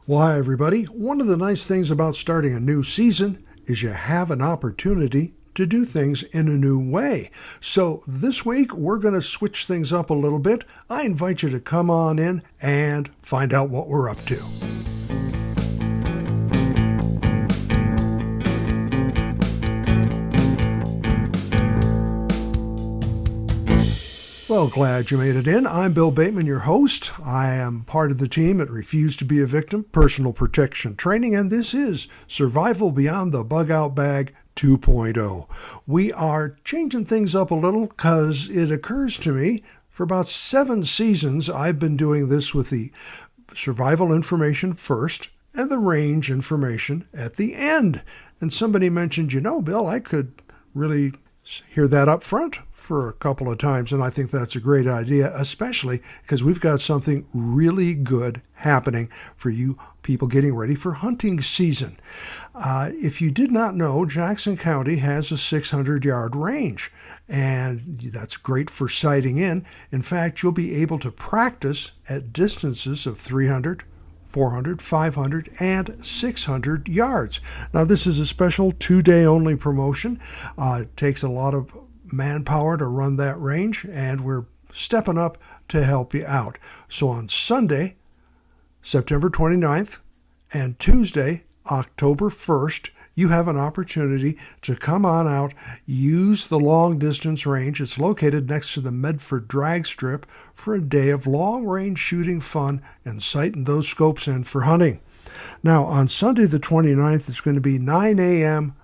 Well, hi, everybody. One of the nice things about starting a new season is you have an opportunity to do things in a new way. So this week, we're going to switch things up a little bit. I invite you to come on in and find out what we're up to. Well, glad you made it in. I'm Bill Bateman, your host. I am part of the team at Refuse to be a Victim Personal Protection Training, and this is Survival Beyond the Bug Out Bag 2.0. We are changing things up a little because it occurs to me for about 7 seasons I've been doing this with the survival information first and the range information at the end. And somebody mentioned, Bill, I could really hear that up front for a couple of times, and I think that's a great idea, especially because we've got something really good happening for you people getting ready for hunting season. If you did not know, Jackson County has a 600-yard range, and that's great for sighting in. In fact, you'll be able to practice at distances of 300, 400, 500, and 600 yards. Now, this is a special 2-day only promotion. It takes a lot of manpower to run that range, and we're stepping up to help you out. So on Sunday, September 29th, and Tuesday, October 1st, you have an opportunity to come on out, use the long distance range. It's located next to the Medford drag strip for a day of long range shooting fun and sighting those scopes in for hunting. Now, on Sunday the 29th, it's going to be 9 a.m.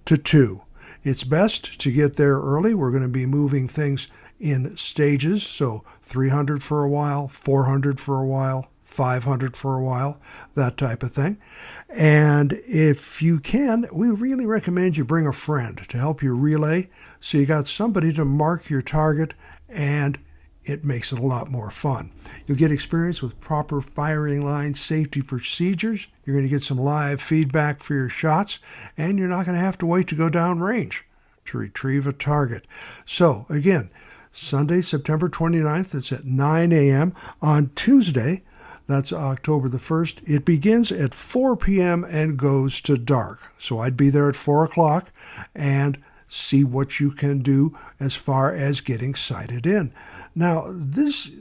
to 2. It's best to get there early. We're going to be moving things in stages, so 300 for a while, 400 for a while, 500 for a while, that type of thing. And if you can, we really recommend you bring a friend to help you relay, so you got somebody to mark your target, and it makes it a lot more fun. You'll get experience with proper firing line safety procedures. You're going to get some live feedback for your shots, and you're not going to have to wait to go down range to retrieve a target. So again, Sunday, September 29th, it's at 9 a.m. On Tuesday, that's October the 1st. It begins at 4 p.m. and goes to dark. So I'd be there at 4 o'clock and see what you can do as far as getting sighted in. Now, this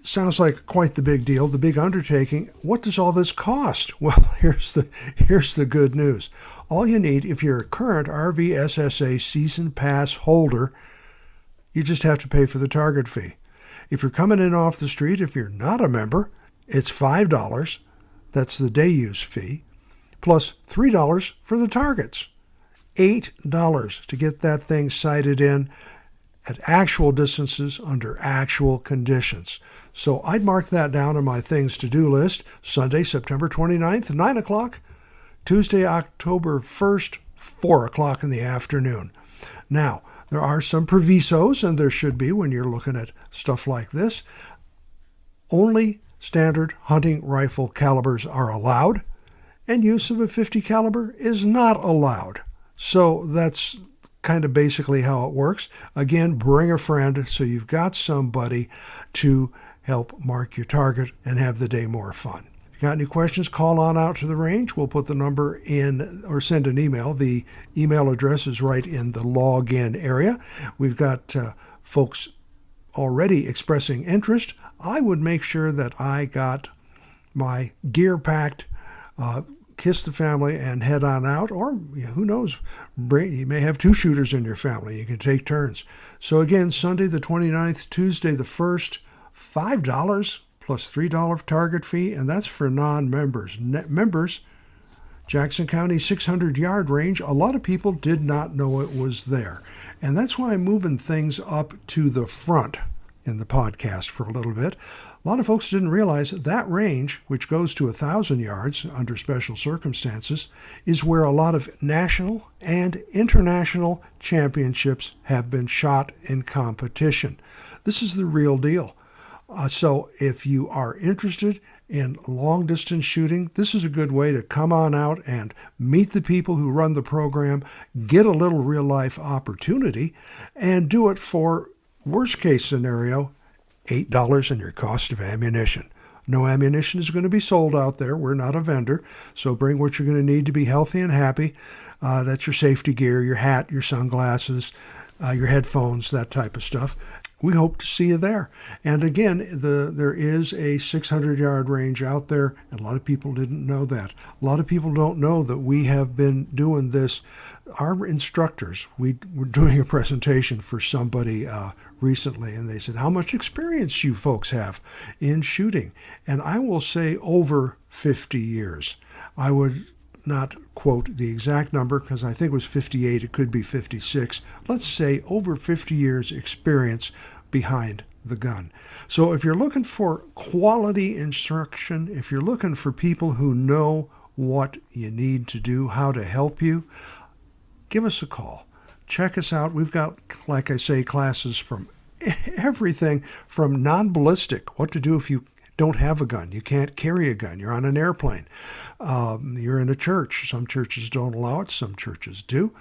sounds like quite the big deal, the big undertaking. What does all this cost? Well, here's the good news. All you need, if you're a current RVSSA season pass holder, you just have to pay for the target fee. If you're coming in off the street, if you're not a member, it's $5. That's the day use fee, plus $3 for the targets. $8 to get that thing sighted in at actual distances under actual conditions. So I'd mark that down on my things to do list. Sunday, September 29th, 9 o'clock. Tuesday, October 1st, 4 o'clock in the afternoon. Now, there are some provisos, and there should be when you're looking at stuff like this. Only standard hunting rifle calibers are allowed, and use of a .50 caliber is not allowed. So that's kind of basically how it works. Again, bring a friend so you've got somebody to help mark your target and have the day more fun. If you got any questions, call on out to the range. We'll put the number in or send an email. The email address is right in the login area. We've got folks already expressing interest. I would make sure that I got my gear packed, kiss the family, and head on out. Or who knows, you may have 2 shooters in your family. You can take turns. So again, Sunday the 29th, Tuesday the 1st, $5 plus $3 target fee, and that's for non-members. Members, Jackson County 600-yard range, a lot of people did not know it was there. And that's why I'm moving things up to the front in the podcast for a little bit. A lot of folks didn't realize that range, which goes to 1,000 yards under special circumstances, is where a lot of national and international championships have been shot in competition. This is the real deal. So if you are interested in long distance shooting, this is a good way to come on out and meet the people who run the program, get a little real life opportunity, and do it for, worst case scenario, $8 in your cost of ammunition. No ammunition is going to be sold out there. We're not a vendor. So bring what you're going to need to be healthy and happy. That's your safety gear, your hat, your sunglasses, your headphones, that type of stuff. We hope to see you there. And again, there is a 600-yard range out there, and a lot of people didn't know that. A lot of people don't know that we have been doing this. Our instructors, we were doing a presentation for somebody recently, and they said, how much experience you folks have in shooting? And I will say over 50 years. I would not quote the exact number because I think it was 58, it could be 56. Let's say over 50 years experience behind the gun. So if you're looking for quality instruction, if you're looking for people who know what you need to do, how to help you, give us a call. Check us out. We've got, like I say, classes from everything from non-ballistic, what to do if you don't have a gun, you can't carry a gun, you're on an airplane, you're in a church. Some churches don't allow it, some churches do.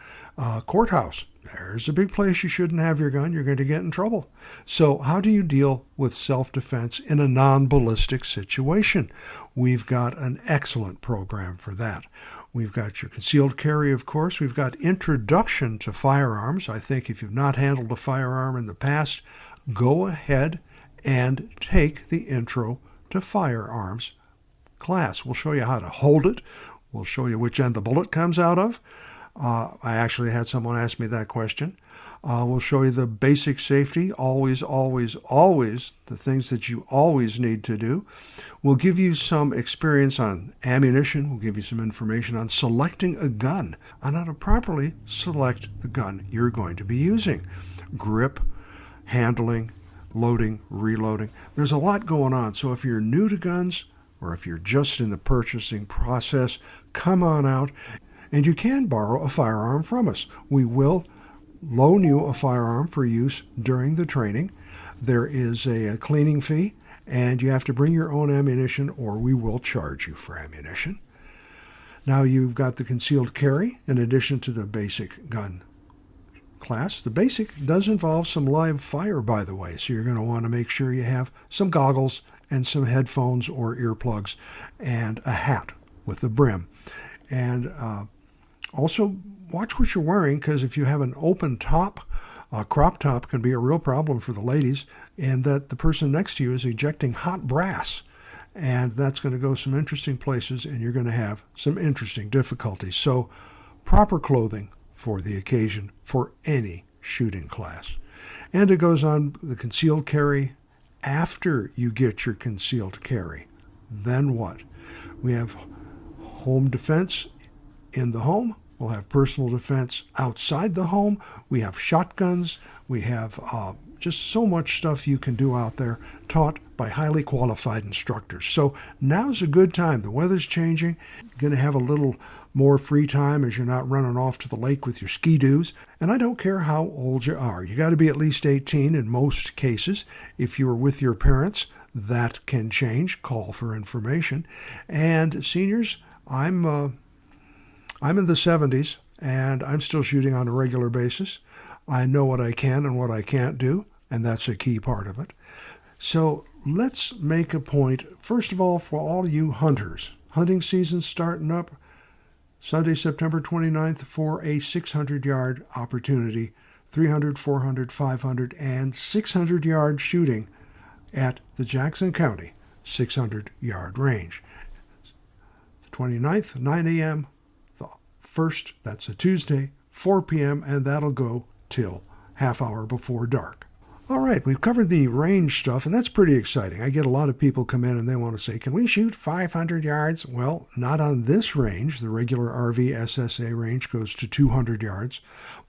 Courthouse, there's a big place you shouldn't have your gun, you're going to get in trouble. So how do you deal with self-defense in a non-ballistic situation? We've got an excellent program for that. We've got your concealed carry, of course. We've got introduction to firearms. I think if you've not handled a firearm in the past, go ahead and take the intro to firearms class. We'll show you how to hold it. We'll show you which end the bullet comes out of. I actually had someone ask me that question. We'll show you the basic safety, always, always, always, the things that you always need to do. We'll give you some experience on ammunition. We'll give you some information on selecting a gun, on how to properly select the gun you're going to be using. Grip, handling, loading, reloading. There's a lot going on. So if you're new to guns or if you're just in the purchasing process, come on out and you can borrow a firearm from us. We will loan you a firearm for use during the training. There is a cleaning fee and you have to bring your own ammunition or we will charge you for ammunition. Now you've got the concealed carry in addition to the basic gun class. The basic does involve some live fire, by the way, so you're going to want to make sure you have some goggles and some headphones or earplugs and a hat with a brim. And also watch what you're wearing, because if you have an open top, a crop top can be a real problem for the ladies, and that the person next to you is ejecting hot brass. And that's going to go some interesting places, and you're going to have some interesting difficulties. So proper clothing for the occasion for any shooting class. And it goes on the concealed carry. After you get your concealed carry, then what? We have home defense in the home. We'll have personal defense outside the home. We have shotguns. We have just so much stuff you can do out there, taught by highly qualified instructors. So now's a good time. The weather's changing. You're going to have a little more free time as you're not running off to the lake with your ski-doos. And I don't care how old you are. You got to be at least 18 in most cases. If you're with your parents, that can change. Call for information. And seniors, I'm in the 70s, and I'm still shooting on a regular basis. I know what I can and what I can't do, and that's a key part of it. So let's make a point, first of all, for all you hunters. Hunting season's starting up Sunday, September 29th for a 600-yard opportunity, 300, 400, 500, and 600-yard shooting at the Jackson County 600-yard range. The 29th, 9 a.m., the 1st, that's a Tuesday, 4 p.m., and that'll go till half hour before dark. All right, we've covered the range stuff, and that's pretty exciting. I get a lot of people come in and they want to say, can we shoot 500 yards? Well, not on this range. The regular RV SSA range goes to 200 yards,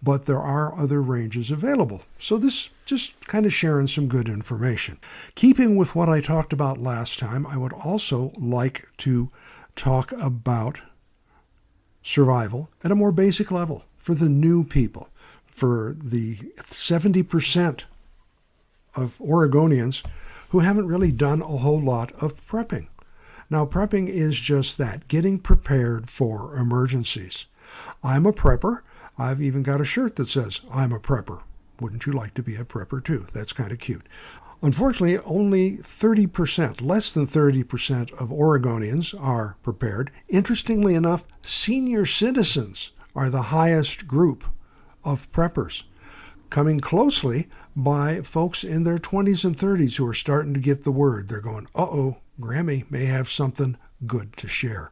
but there are other ranges available. So this just kind of sharing some good information. Keeping with what I talked about last time, I would also like to talk about survival at a more basic level for the new people, for the 70% of Oregonians who haven't really done a whole lot of prepping. Now, prepping is just that, getting prepared for emergencies. I'm a prepper. I've even got a shirt that says, I'm a prepper. Wouldn't you like to be a prepper too? That's kind of cute. Unfortunately, only 30%, less than 30% of Oregonians are prepared. Interestingly enough, senior citizens are the highest group of preppers, coming closely by folks in their 20s and 30s who are starting to get the word. They're going, uh-oh, Grammy may have something good to share.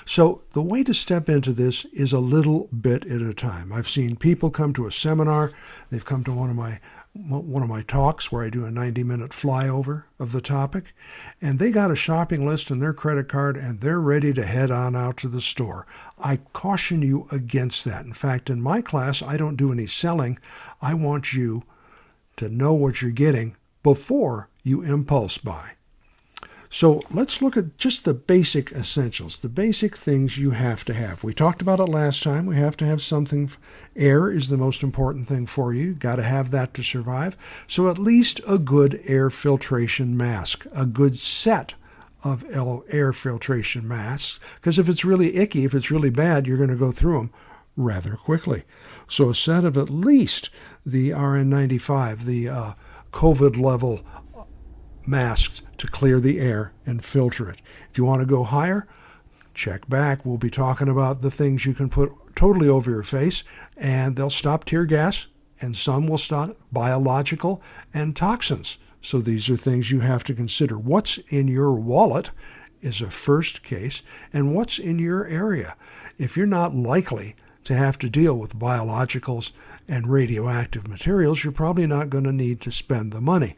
So the way to step into this is a little bit at a time. I've seen people come to a seminar. They've come to one of my talks where I do a 90-minute flyover of the topic, and they got a shopping list and their credit card, and they're ready to head on out to the store. I caution you against that. In fact, in my class, I don't do any selling. I want you to know what you're getting before you impulse buy. So let's look at just the basic essentials, the basic things you have to have. We talked about it last time. We have to have something. Air is the most important thing for you. Got to have that to survive. So at least a good air filtration mask, a good set of air filtration masks, because if it's really icky, if it's really bad, you're going to go through them rather quickly. So a set of at least the RN95, the COVID level masks to clear the air and filter it. If you want to go higher, check back. We'll be talking about the things you can put totally over your face, and they'll stop tear gas, and some will stop biological and toxins. So these are things you have to consider. What's in your wallet is a first case, and what's in your area. If you're not likely to have to deal with biologicals and radioactive materials, you're probably not going to need to spend the money.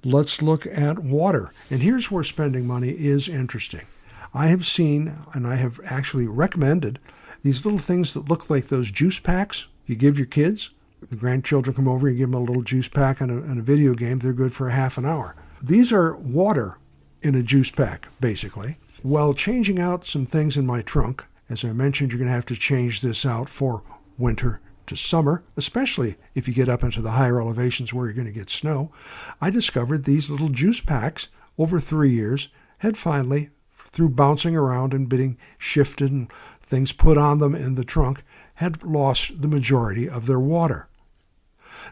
Let's look at water. And here's where spending money is interesting. I have seen, and I have actually recommended, these little things that look like those juice packs you give your kids. The grandchildren come over, you give them a little juice pack and a video game. They're good for a half an hour. These are water in a juice pack, basically. While changing out some things in my trunk, as I mentioned, you're going to have to change this out for winter to summer, especially if you get up into the higher elevations where you're going to get snow. I discovered these little juice packs over 3 years had finally, through bouncing around and being shifted and things put on them in the trunk, had lost the majority of their water.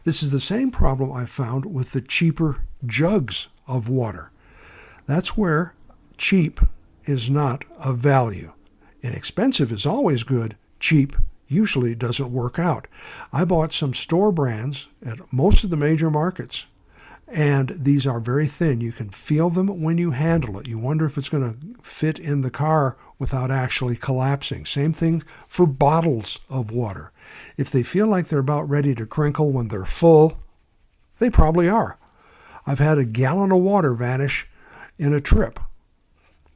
This is the same problem I found with the cheaper jugs of water. That's where cheap is not a value. Inexpensive is always good. Cheap usually doesn't work out. I bought some store brands at most of the major markets, and these are very thin. You can feel them when you handle it. You wonder if it's going to fit in the car without actually collapsing. Same thing for bottles of water. If they feel like they're about ready to crinkle when they're full, they probably are. I've had a gallon of water vanish in a trip.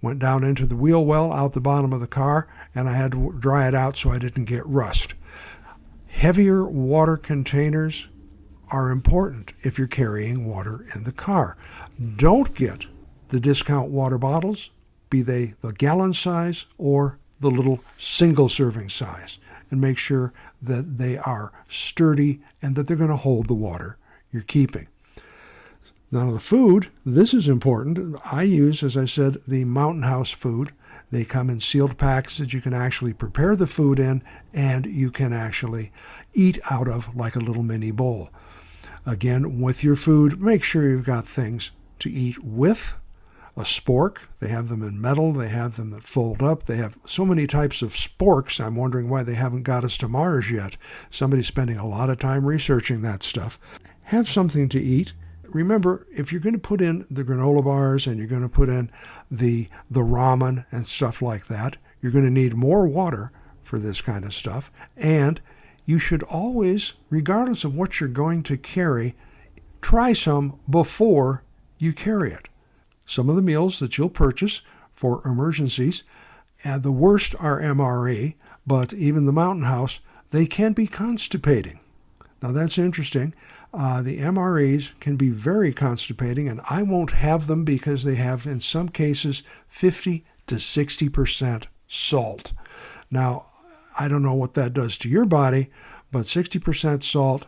Went down into the wheel well out the bottom of the car, and I had to dry it out so I didn't get rust. Heavier water containers are important if you're carrying water in the car. Don't get the discount water bottles, be they the gallon size or the little single serving size, and make sure that they are sturdy and that they're going to hold the water you're keeping. Now the food, this is important. I use, as I said, the Mountain House food. They come in sealed packs that you can actually prepare the food in and you can actually eat out of like a little mini bowl. Again, with your food, make sure you've got things to eat with. A spork, they have them in metal, they have them that fold up, they have so many types of sporks. I'm wondering why they haven't got us to Mars yet. Somebody's spending a lot of time researching that stuff. Have something to eat. Remember, if you're going to put in the granola bars and you're going to put in the ramen and stuff like that, you're going to need more water for this kind of stuff. And you should always, regardless of what you're going to carry, try some before you carry it. Some of the meals that you'll purchase for emergencies, and the worst are MRE, but even the Mountain House, they can be constipating. Now that's interesting. The MREs can be very constipating, and I won't have them because they have, in some cases, 50 to 60% salt. Now, I don't know what that does to your body, but 60% salt,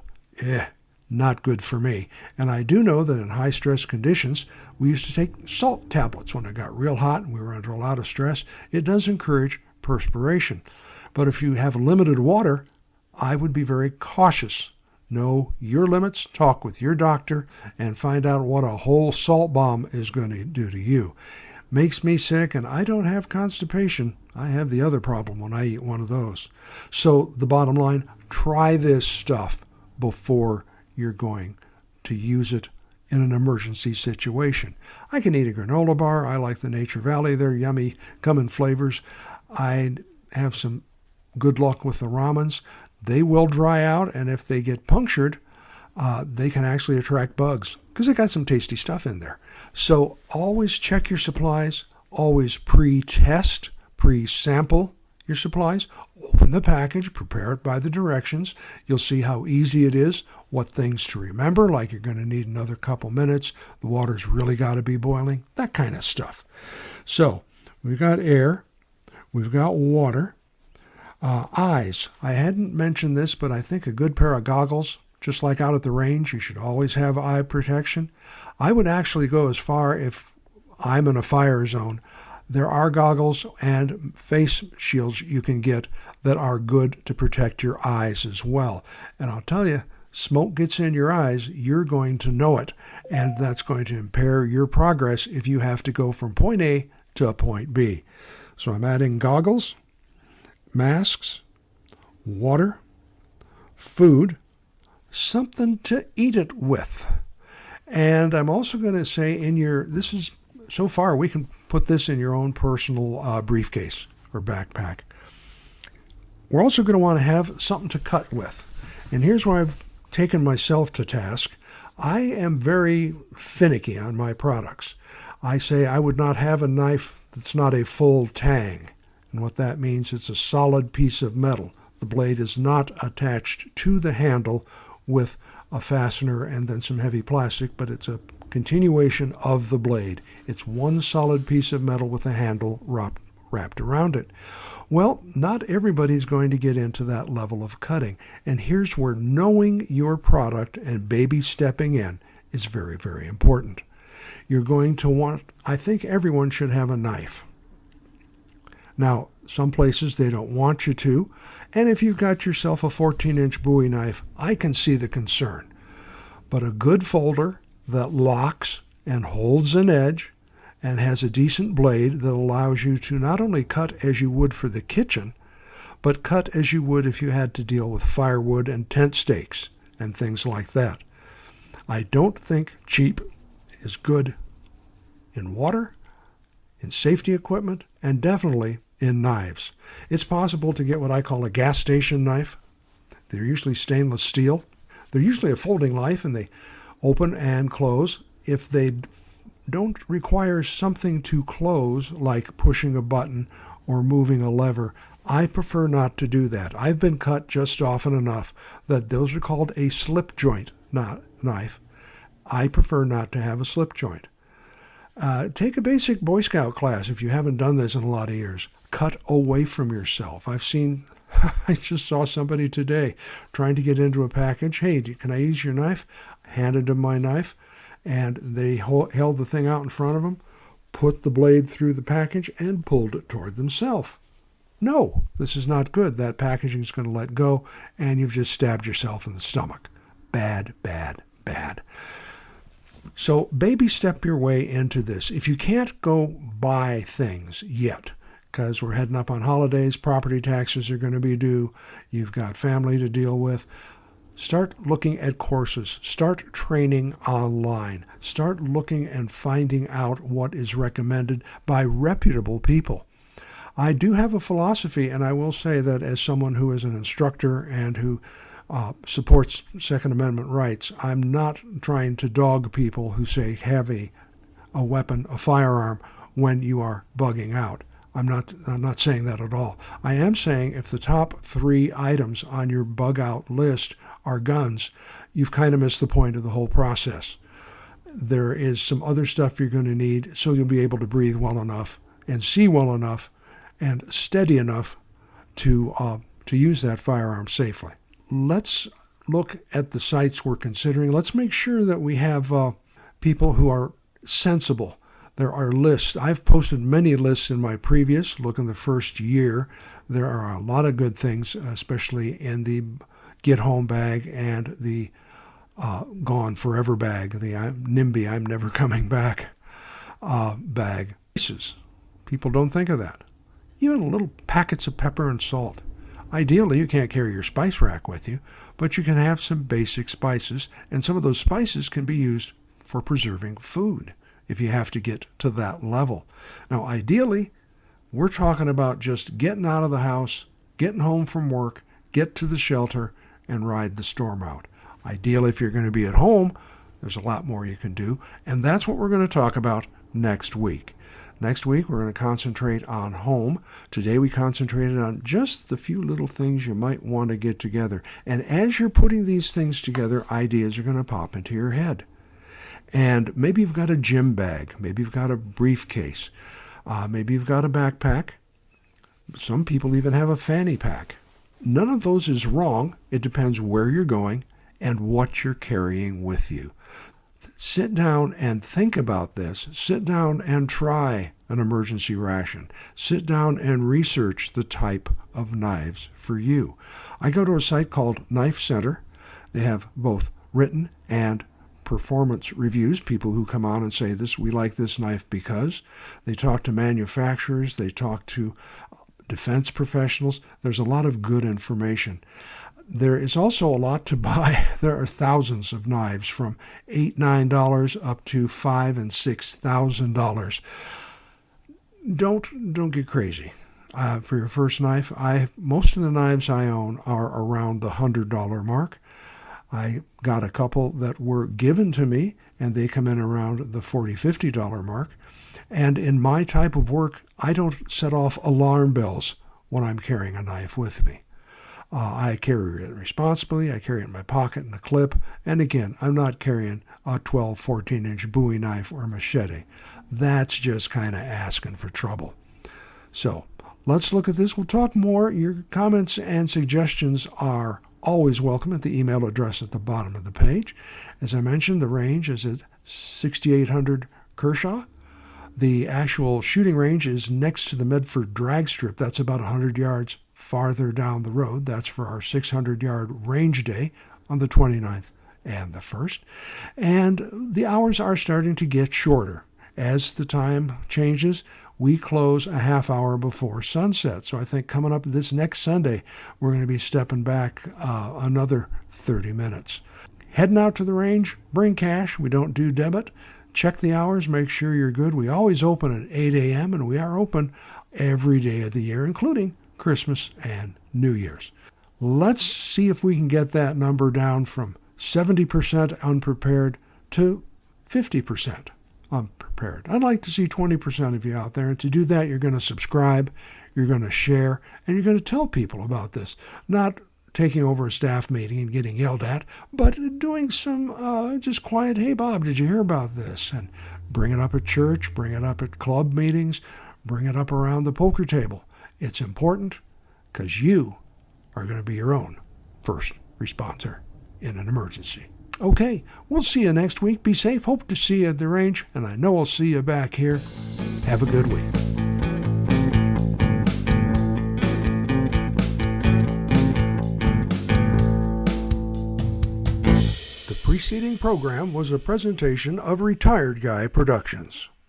not good for me. And I do know that in high-stress conditions, we used to take salt tablets when it got real hot and we were under a lot of stress. It does encourage perspiration. But if you have limited water, I would be very cautious Know your limits, talk with your doctor, and find out what a whole salt bomb is going to do to you. Makes me sick, and I don't have constipation. I have the other problem when I eat one of those. So the bottom line, try this stuff before you're going to use it in an emergency situation. I can eat a granola bar. I like the Nature Valley. They're yummy, come in flavors. I have some good luck with the ramens. They will dry out, and if they get punctured, they can actually attract bugs because they got some tasty stuff in there. So always check your supplies. Always pre-test, pre-sample your supplies. Open the package, prepare it by the directions. You'll see how easy it is, what things to remember, like you're going to need another couple minutes. The water's really got to be boiling, that kind of stuff. So we've got air, we've got water. Eyes. I hadn't mentioned this, but I think a good pair of goggles, just like out at the range, you should always have eye protection. I would actually go as far, if I'm in a fire zone, there are goggles and face shields you can get that are good to protect your eyes as well. And I'll tell you, smoke gets in your eyes, you're going to know it, and that's going to impair your progress if you have to go from point A to point B. So I'm adding goggles, masks, water, food, something to eat it with. And I'm also going to say so far we can put this in your own personal briefcase or backpack. We're also going to want to have something to cut with. And here's where I've taken myself to task. I am very finicky on my products. I say I would not have a knife that's not a full tang. And what that means, it's a solid piece of metal. The blade is not attached to the handle with a fastener and then some heavy plastic, but it's a continuation of the blade. It's one solid piece of metal with a handle wrapped around it. Well, not everybody's going to get into that level of cutting. And here's where knowing your product and baby stepping in is very, very important. You're going to want, I think everyone should have a knife. Now, some places they don't want you to, and if you've got yourself a 14-inch Bowie knife, I can see the concern. But a good folder that locks and holds an edge and has a decent blade that allows you to not only cut as you would for the kitchen, but cut as you would if you had to deal with firewood and tent stakes and things like that. I don't think cheap is good in water, in safety equipment, and definitely in knives. It's possible to get what I call a gas station knife. They're usually stainless steel. They're usually a folding knife, and they open and close. If they don't require something to close, like pushing a button or moving a lever, I prefer not to do that. I've been cut just often enough that those are called a slip joint knife. I prefer not to have a slip joint. Take a basic Boy Scout class if you haven't done this in a lot of years. Cut away from yourself. I just saw somebody today trying to get into a package. Hey, can I use your knife? Handed them my knife, and they held the thing out in front of them, put the blade through the package, and pulled it toward themselves. No, this is not good. That packaging is going to let go, and you've just stabbed yourself in the stomach. Bad, bad, bad. So baby step your way into this. If you can't go buy things yet, because we're heading up on holidays, property taxes are going to be due, you've got family to deal with, start looking at courses. Start training online. Start looking and finding out what is recommended by reputable people. I do have a philosophy, and I will say that as someone who is an instructor and who supports Second Amendment rights, I'm not trying to dog people who say have a weapon, a firearm, when you are bugging out. I'm not saying that at all. I am saying if the top 3 items on your bug out list are guns, you've kind of missed the point of the whole process. There is some other stuff you're going to need so you'll be able to breathe well enough and see well enough and steady enough to use that firearm safely. Let's look at the sites we're considering. Let's make sure that we have people who are sensible. There are lists. I've posted many lists in my previous look in the first year. There are a lot of good things, especially in the get home bag and the gone forever bag, the NIMBY, I'm never coming back bag. People don't think of that. Even little packets of pepper and salt. Ideally, you can't carry your spice rack with you, but you can have some basic spices, and some of those spices can be used for preserving food if you have to get to that level. Now, ideally, we're talking about just getting out of the house, getting home from work, get to the shelter, and ride the storm out. Ideally, if you're going to be at home, there's a lot more you can do, and that's what we're going to talk about next week. Next week, we're going to concentrate on home. Today, we concentrated on just the few little things you might want to get together. And as you're putting these things together, ideas are going to pop into your head. And maybe you've got a gym bag. Maybe you've got a briefcase. Maybe you've got a backpack. Some people even have a fanny pack. None of those is wrong. It depends where you're going and what you're carrying with you. Sit down and think about this. Sit down and try an emergency ration. Sit down and research the type of knives for you. I go to a site called Knife Center. They have both written and performance reviews, people who come on and say, we like this knife because. They talk to manufacturers. They talk to defense professionals. There's a lot of good information. There is also a lot to buy. There are thousands of knives from $8, $9 up to $5,000 and $6,000. Don't get crazy. For your first knife, most of the knives I own are around the $100 mark. I got a couple that were given to me, and they come in around the $40, $50 mark. And in my type of work, I don't set off alarm bells when I'm carrying a knife with me. I carry it responsibly. I carry it in my pocket in a clip. And again, I'm not carrying a 12, 14-inch Bowie knife or machete. That's just kind of asking for trouble. So let's look at this. We'll talk more. Your comments and suggestions are always welcome at the email address at the bottom of the page. As I mentioned, the range is at 6800 Kershaw. The actual shooting range is next to the Medford drag strip. That's about 100 yards farther down the road. That's for our 600-yard range day on the 29th and the 1st. And the hours are starting to get shorter. As the time changes, we close a half hour before sunset. So I think coming up this next Sunday, we're going to be stepping back another 30 minutes. Heading out to the range, bring cash. We don't do debit. Check the hours, make sure you're good. We always open at 8 a.m., and we are open every day of the year, including Christmas and New Year's. Let's see if we can get that number down from 70% unprepared to 50% unprepared. I'd like to see 20% of you out there, and to do that, you're going to subscribe, you're going to share, and you're going to tell people about this. Not taking over a staff meeting and getting yelled at, but doing some just quiet, hey, Bob, did you hear about this? And bring it up at church, bring it up at club meetings, bring it up around the poker table. It's important because you are going to be your own first responder in an emergency. Okay, we'll see you next week. Be safe. Hope to see you at the range, and I know I'll see you back here. Have a good week. The preceding program was a presentation of Retired Guy Productions.